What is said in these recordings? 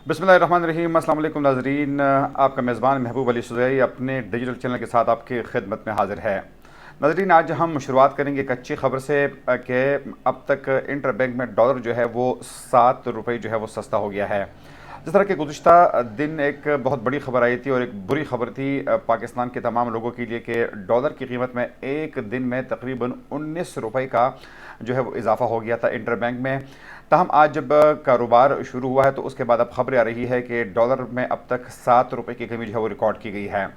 बिस्मिल्लाहिर्रहमानिर्रहीम। अस्सलाम वालेकुम नाज़रीन, आपका मेज़बान महबूब अली सुज़ई अपने डिजिटल चैनल के साथ आपकी खिदमत में हाज़िर है। नाज़रीन, आज हम शुरुआत करेंगे एक अच्छी खबर से कि अब तक इंटर बैंक में डॉलर जो है वो 7 रुपये जो है वो सस्ता हो गया है। जिस तरह के गुज़िश्ता दिन एक बहुत बड़ी खबर आई थी और एक बुरी खबर थी पाकिस्तान के तमाम लोगों के लिए कि डॉलर की कीमत में एक दिन में तकरीबन 19 रुपये का जो है वो इजाफ़ा हो गया था इंटर बैंक में। ताहम आज जब कारोबार शुरू हुआ है तो उसके बाद अब खबरें आ रही है कि डॉलर में अब तक 7 रुपये की कमी जो है वो रिकॉर्ड की गई है।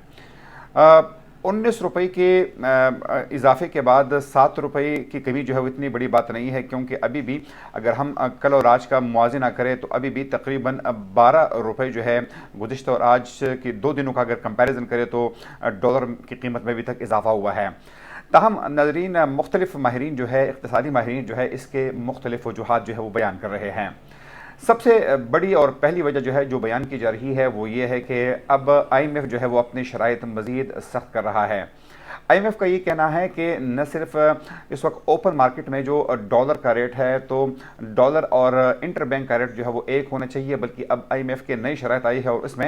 19 रुपये के इजाफे के बाद 7 रुपये की कमी जो है वो इतनी बड़ी बात नहीं है, क्योंकि अभी भी अगर हम कल और आज का मुआवजना करें तो अभी भी तकरीबन 12 रुपये जो है गुज़िश्ता और आज की 2 दिनों का अगर कंपैरिजन करें तो डॉलर की कीमत में अभी तक इजाफा हुआ है। ताहम नाज़रीन, मुख्तलिफ माहिरीन जो है, इक़्तिसादी माहिरीन जो है, इसके मुख्तलिफ वजूहात जो है वो बयान कर रहे हैं। सबसे बड़ी और पहली वजह जो है जो बयान की जा रही है वो ये है कि अब IMF जो है वो अपनी शराइत मज़ीद सख्त कर रहा है। IMF का ये कहना है कि न सिर्फ इस वक्त ओपन मार्केट में जो डॉलर का रेट है तो डॉलर और इंटर बैंक का रेट जो है वो एक होना चाहिए, बल्कि अब IMF के नई शराइत आई है और इसमें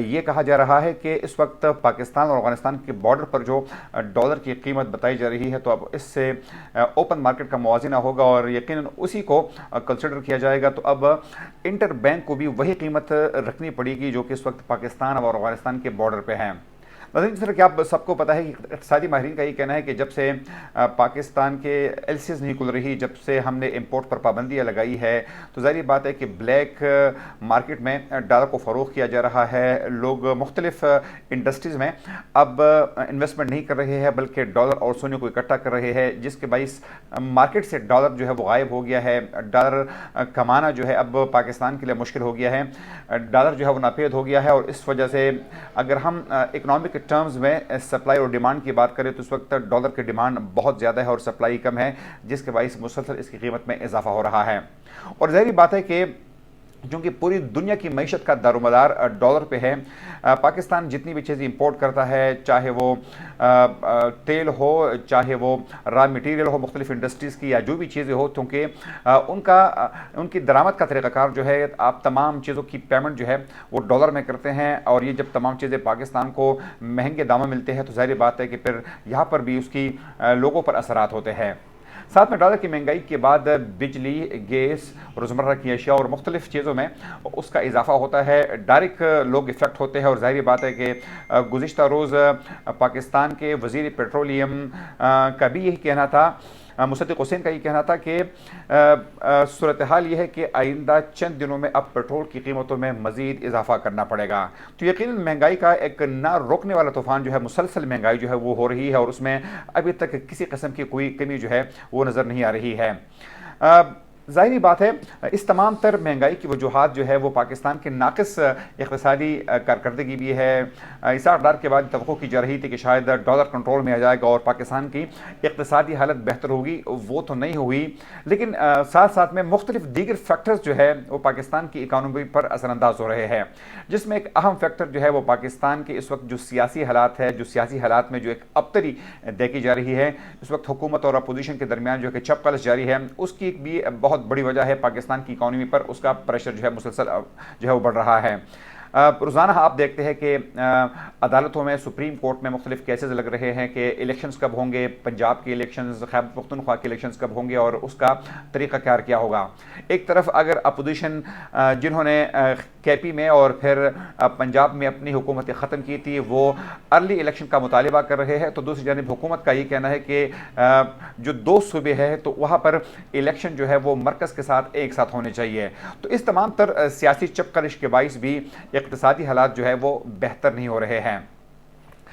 ये कहा जा रहा है कि इस वक्त पाकिस्तान और अफगानिस्तान के बॉर्डर पर जो डॉलर की कीमत बताई जा रही है तो अब इससे ओपन मार्केट का मुवाजना होगा और यकीनन उसी को कंसिडर किया जाएगा। तो अब इंटर बैंक को भी वही कीमत रखनी पड़ेगी जो कि इस वक्त पाकिस्तान और अफगानिस्तान के बॉर्डर पर हैं। नाज़रीन, जिस तरह कि आप सबको पता है कि इक़्तिसादी माहिरीन का ये कहना है कि जब से पाकिस्तान के LCs नहीं खुल रही, जब से हमने इंपोर्ट पर पाबंदियाँ लगाई है, तो ज़ाहिर बात है कि ब्लैक मार्केट में डॉलर को फ़रोग़ किया जा रहा है। लोग मुख्तलिफ इंडस्ट्रीज़ में अब इन्वेस्टमेंट नहीं कर रहे हैं बल्कि डॉलर और सोने को इकट्ठा कर रहे हैं, जिसके बाइस मार्केट से डॉलर जो है वो गायब हो गया है। डॉलर कमाना जो है अब पाकिस्तान के लिए मुश्किल हो गया है। डॉलर जो है वो नापेद हो गया है और इस वजह से अगर हम इकनॉमिक टर्म्स में सप्लाई और डिमांड की बात करें तो इस वक्त डॉलर की डिमांड बहुत ज़्यादा है और सप्लाई कम है, जिसके बाइस मुसलसल इसकी कीमत में इजाफा हो रहा है। और ज़ाहिर बात है कि क्योंकि पूरी दुनिया की मईशत का दारोमदार डॉलर पे है, पाकिस्तान जितनी भी चीज़ें इंपोर्ट करता है, चाहे वो तेल हो, चाहे वो रॉ मटेरियल हो मुख्तलिफ इंडस्ट्रीज़ की, या जो भी चीज़ें हो, क्योंकि उनकी दरामद का तरीक़ाकार जो है, आप तमाम चीज़ों की पेमेंट जो है वो डॉलर में करते हैं और ये जब तमाम चीज़ें पाकिस्तान को महंगे दामों में मिलते हैं तो ज़ाहिर बात है कि फिर यहाँ पर भी उसकी लोगों पर असरात होते हैं। साथ में डॉलर की महंगाई के बाद बिजली, गैस, रोज़मर्रा की अशिया और मुख्तलिफ चीज़ों में उसका इजाफा होता है। डायरेक्ट लोग इफ़ेक्ट होते हैं और ज़ाहिर बात है कि गुज़िश्ता रोज़ पाकिस्तान के वज़ीर पेट्रोलियम का भी यही कहना था, मुसद्दिक़ हुसैन का ये कहना था कि सूरत हाल ये है कि आइंदा चंद दिनों में अब पेट्रोल की कीमतों में मज़ीद इजाफा करना पड़ेगा। तो यकीनन महंगाई का एक ना रोकने वाला तूफ़ान जो है, मुसलसल महंगाई जो है वो हो रही है और उसमें अभी तक किसी किस्म की कोई कमी जो है वो नज़र नहीं आ रही है। ज़ाहिरी बात है इस तमाम तर महंगाई की वजूहात जो है वो पाकिस्तान के नाक़िस इक़्तिसादी कारकर्दगी भी है। इसाक डार के बाद तवक्को की जा रही थी कि शायद डॉलर कंट्रोल में आ जाएगा और पाकिस्तान की इक़्तिसादी हालत बेहतर होगी, वो तो नहीं हुई, लेकिन साथ साथ में मुख्तलिफ दीगर फैक्टर्स जो है वो पाकिस्तान की इकानमी पर असरअंदाज हो रहे हैं, जिसमें एक अहम फैक्टर जो है वो पाकिस्तान के इस वक्त जो सियासी हालात है, जो सियासी हालात में जो एक अबतरी देखी जा रही है, इस वक्त हुकूमत और अपोजिशन के दरमियान जो कि चपकलश जारी है, उसकी भी बहुत बड़ी वजह है पाकिस्तान की इकॉनमी पर उसका प्रेशर जो है मुसलसल जो है वो बढ़ रहा है। रोज़ाना आप देखते हैं कि अदालतों में, सुप्रीम कोर्ट में मुख्तलिफ केसेस लग रहे हैं कि इलेक्शंस कब होंगे, पंजाब के इलेक्शंस, खैबर पख्तूनख्वा के इलेक्शंस कब होंगे और उसका तरीक़ाकार क्या होगा। एक तरफ अगर अपोजिशन जिन्होंने KP में और फिर पंजाब में अपनी हुकूमत ख़त्म की थी वो अर्ली इलेक्शन का मुतालिबा कर रहे हैं, तो दूसरी जानिब हुकूमत का ये कहना है कि जो 2 सूबे हैं तो वहाँ पर इलेक्शन जो है वो मरकज़ के साथ एक साथ होने चाहिए। तो इस तमाम तर सियासी चपकलिश के बाइस भी इक़्तिसादी हालात जो है वो बेहतर नहीं हो रहे हैं।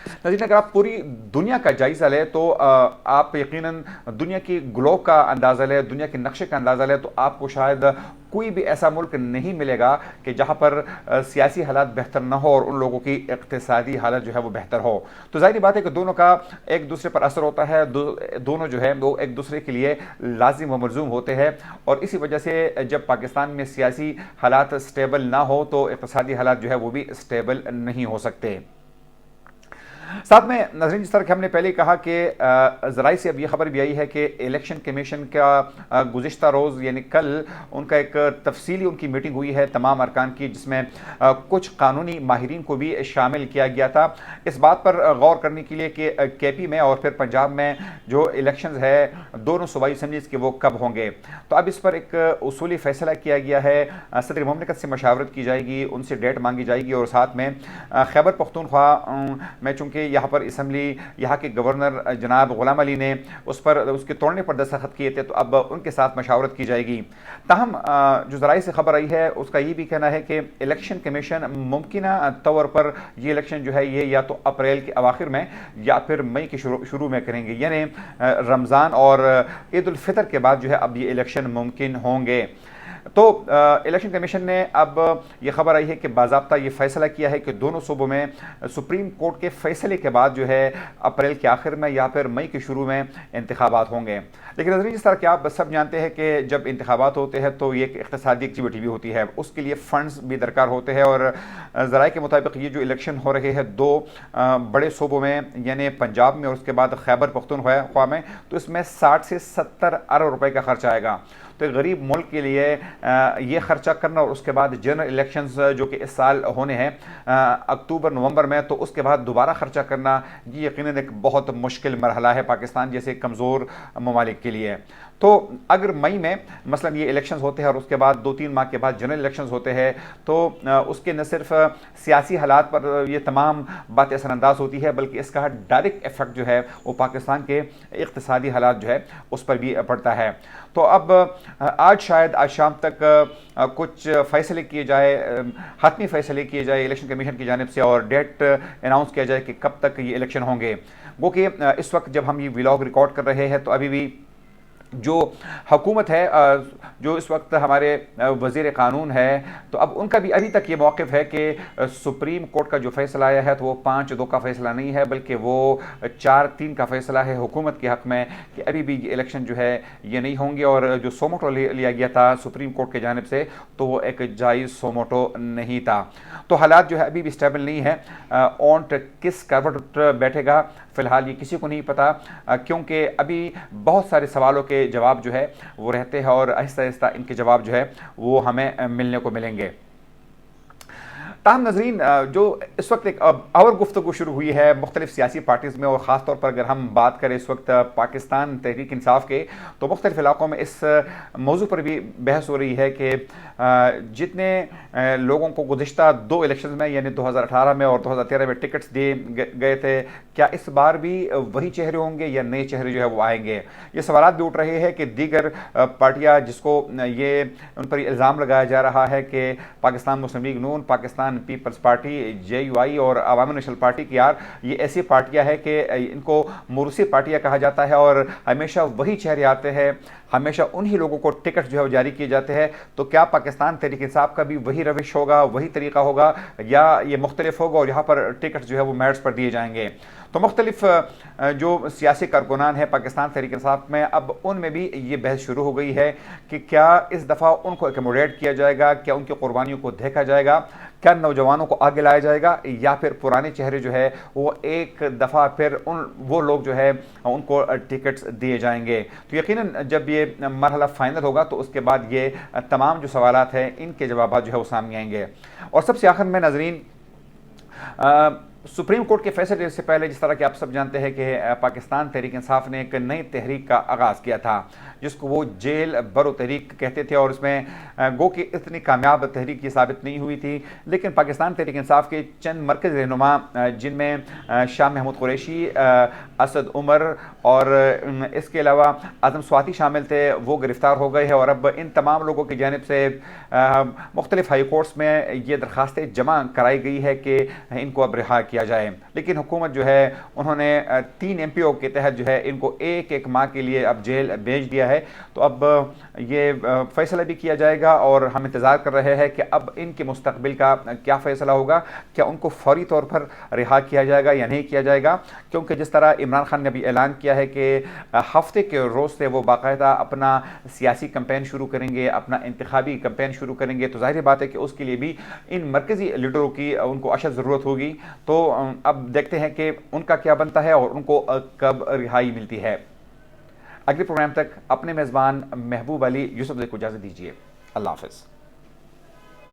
नाज़रीन, अगर आप पूरी दुनिया का जायज़ा लें तो आप यकीनन दुनिया की ग्लोब का अंदाज़ा लें, दुनिया के नक्शे का अंदाज़ा लें तो आपको शायद कोई भी ऐसा मुल्क नहीं मिलेगा कि जहाँ पर सियासी हालात बेहतर न हो और उन लोगों की इक़्तिसादी हालत जो है वो बेहतर हो। तो ज़ाहिर बात है कि दोनों का एक दूसरे पर असर होता है, दोनों जो है वो एक दूसरे के लिए लाजिम व मलज़ूम होते हैं और इसी वजह से जब पाकिस्तान में सियासी हालात स्टेबल ना हो तो इक़्तिसादी हालात जो है वो भी स्टेबल नहीं हो सकते। ساتھ میں ناظرین، جس طرح کہ ہم نے پہلے کہا کہ ذرائع سے اب یہ خبر بھی آئی ہے کہ الیکشن کمیشن کا گزشتہ روز یعنی کل ان کا ایک تفصیلی ان کی میٹنگ ہوئی ہے تمام ارکان کی، جس میں کچھ قانونی ماہرین کو بھی شامل کیا گیا تھا اس بات پر غور کرنے کے لیے کہ کے پی میں اور پھر پنجاب میں جو الیکشنز ہے دونوں صوبائی اسمبلیز کے وہ کب ہوں گے۔ تو اب اس پر ایک اصولی فیصلہ کیا گیا ہے، صدر مملکت سے مشاورت کی جائے گی، ان سے ڈیٹ مانگی جائے گی، اور ساتھ میں خیبر پختونخوا میں چونکہ یہاں پر اسمبلی یہاں کے گورنر جناب غلام علی نے اس کے توڑنے پر دستخط کیے تھے، تو اب ان کے ساتھ مشاورت کی جائے گی۔ تاہم جو ذرائع سے خبر آئی ہے اس کا یہ بھی کہنا ہے کہ الیکشن کمیشن ممکنہ طور پر یہ الیکشن جو ہے یہ یا تو اپریل کے اواخر میں یا پھر مئی کے شروع میں کریں گے، یعنی رمضان اور عید الفطر کے بعد جو ہے اب یہ الیکشن ممکن ہوں گے۔ تو الیکشن کمیشن نے اب یہ خبر آئی ہے کہ باضابطہ یہ فیصلہ کیا ہے کہ دونوں صوبوں میں سپریم کورٹ کے فیصلے کے بعد جو ہے اپریل کے آخر میں یا پھر مئی کے شروع میں انتخابات ہوں گے۔ لیکن ناظرین، جس طرح کہ آپ سب جانتے ہیں کہ جب انتخابات ہوتے ہیں تو یہ ایک اقتصادی ایکٹیویٹی بھی ہوتی ہے، اس کے لیے فنڈز بھی درکار ہوتے ہیں، اور ذرائع کے مطابق یہ جو الیکشن ہو رہے ہیں دو بڑے صوبوں میں یعنی پنجاب میں اور اس کے بعد خیبر پختونخوا میں، تو اس میں 60 سے 70 ارب روپے کا خرچ آئے گا۔ تو ایک غریب ملک کے لیے یہ خرچہ کرنا اور اس کے بعد جنرل الیکشنز جو کہ اس سال ہونے ہیں اکتوبر نومبر میں، تو اس کے بعد دوبارہ خرچہ کرنا یہ یقیناً ایک بہت مشکل مرحلہ ہے پاکستان جیسے کمزور ممالک کے لیے۔ تو اگر مئی میں مثلا یہ الیکشنز ہوتے ہیں اور اس کے بعد 2-3 ماہ کے بعد جنرل الیکشنز ہوتے ہیں، تو اس کے نہ صرف سیاسی حالات پر یہ تمام باتیں اثر انداز ہوتی ہے، بلکہ اس کا ڈائریکٹ ایفیکٹ جو ہے وہ پاکستان کے اقتصادی حالات جو ہے اس پر بھی پڑتا ہے۔ تو اب آج شام تک کچھ فیصلے کیے جائے، حتمی فیصلے کیے جائے الیکشن کمیشن کی جانب سے، اور ڈیٹ اناؤنس کیا جائے کہ کب تک یہ الیکشن ہوں گے۔ وہ کہ اس وقت جب ہم یہ ولاگ ریکارڈ کر رہے ہیں تو ابھی بھی جو حکومت ہے، جو اس وقت ہمارے وزیر قانون ہے، تو اب ان کا بھی ابھی تک یہ موقف ہے کہ سپریم کورٹ کا جو فیصلہ آیا ہے تو وہ 5-2 کا فیصلہ نہیں ہے، بلکہ وہ 4-3 کا فیصلہ ہے حکومت کے حق میں کہ ابھی بھی یہ الیکشن جو ہے یہ نہیں ہوں گے، اور جو سوموٹو لیا گیا تھا سپریم کورٹ کی جانب سے تو وہ ایک جائز سوموٹو نہیں تھا۔ تو حالات جو ہے ابھی بھی اسٹیبل نہیں ہے، اونٹ کس کروٹ بیٹھے گا فی الحال یہ کسی کو نہیں پتا، کیونکہ ابھی بہت سارے سوالوں کے جواب جو ہے وہ رہتے ہیں، اور آہستہ آہستہ ان کے جواب جو ہے وہ ہمیں ملنے کو ملیں گے۔ تاہم ناظرین، جو اس وقت ایک اور گفتگو شروع ہوئی ہے مختلف سیاسی پارٹیز میں، اور خاص طور پر اگر ہم بات کریں اس وقت پاکستان تحریک انصاف کے، تو مختلف علاقوں میں اس موضوع پر بھی بحث ہو رہی ہے کہ جتنے لوگوں کو گزشتہ 2 الیکشنز میں یعنی 2018 میں اور 2013 میں ٹکٹس دیے گئے تھے، کیا اس بار بھی وہی چہرے ہوں گے یا نئے چہرے جو ہے وہ آئیں گے؟ یہ سوالات بھی اٹھ رہے ہیں کہ دیگر پارٹیاں جس کو یہ ان پر الزام لگایا جا رہا ہے کہ پاکستان مسلم لیگ نون، Pakistan Peoples Party, J U I اور عوامی نیشنل پارٹی کی یہ ایسی پارٹیاں ہیں کہ ان کو موروثی پارٹیاں کہا جاتا ہے، اور ہمیشہ وہی چہرے آتے ہیں، ہمیشہ انہی لوگوں کو ٹکٹ جو ہے جاری کیے جاتے ہیں۔ تو کیا پاکستان تحریک انصاف کا بھی وہی روش ہوگا، وہی طریقہ ہوگا، یا یہ مختلف ہوگا اور یہاں پر ٹکٹ جو ہے وہ میرٹس پر دیے جائیں گے؟ تو مختلف جو سیاسی کارکنان ہیں پاکستان تحریک انصاف میں، اب ان میں بھی یہ بحث شروع ہو گئی ہے کہ کیا اس دفعہ ان کو ایکوموڈیٹ کیا جائے گا، کیا ان کی قربانیوں کو دیکھا جائے گا، کیا نوجوانوں کو آگے لایا جائے گا، یا پھر پرانے چہرے جو ہے وہ ایک دفعہ پھر وہ لوگ جو ہے ان کو ٹکٹس دیے جائیں گے؟ تو یقیناً جب یہ مرحلہ فائنل ہوگا تو اس کے بعد یہ تمام جو سوالات ہیں ان کے جوابات جو ہے وہ سامنے آئیں گے۔ اور سب سے آخر میں ناظرین، سپریم کورٹ کے فیصلے سے پہلے جس طرح کہ آپ سب جانتے ہیں کہ پاکستان تحریک انصاف نے ایک نئی تحریک کا آغاز کیا تھا جس کو وہ جیل برو تحریک کہتے تھے، اور اس میں گو کہ اتنی کامیاب تحریک یہ ثابت نہیں ہوئی تھی، لیکن پاکستان تحریک انصاف کے چند مرکزی رہنما جن میں شاہ محمود قریشی، اسد عمر اور اس کے علاوہ اعظم سواتی شامل تھے، وہ گرفتار ہو گئے ہیں، اور اب ان تمام لوگوں کی جانب سے مختلف ہائی کورٹس میں یہ درخواستیں جمع کرائی گئی ہے کہ ان کو اب رہا کیا جائے، لیکن حکومت جو ہے انہوں نے 3 ایم پی او کے تحت جو ہے ان کو ایک ماہ کے لیے اب جیل بھیج دیا ہے۔ تو اب یہ فیصلہ بھی کیا جائے گا، اور ہم انتظار کر رہے ہیں کہ اب ان کے مستقبل کا کیا فیصلہ ہوگا، کیا ان کو فوری طور پر رہا کیا جائے گا یا نہیں کیا جائے گا، کیونکہ جس طرح عمران خان نے ابھی اعلان کیا ہے کہ ہفتے کے روز سے وہ باقاعدہ اپنا سیاسی کمپین شروع کریں گے، اپنا انتخابی کمپین شروع کریں گے، تو ظاہر بات ہے کہ اس کے لیے بھی ان مرکزی لیڈروں کی ان کو اشد ضرورت ہوگی۔ تو تو اب دیکھتے ہیں کہ ان کا کیا بنتا ہے اور ان کو کب رہائی ملتی ہے۔ اگلے پروگرام تک اپنے میزبان محبوب علی یوسف کو اجازت دیجیے۔ اللہ حافظ۔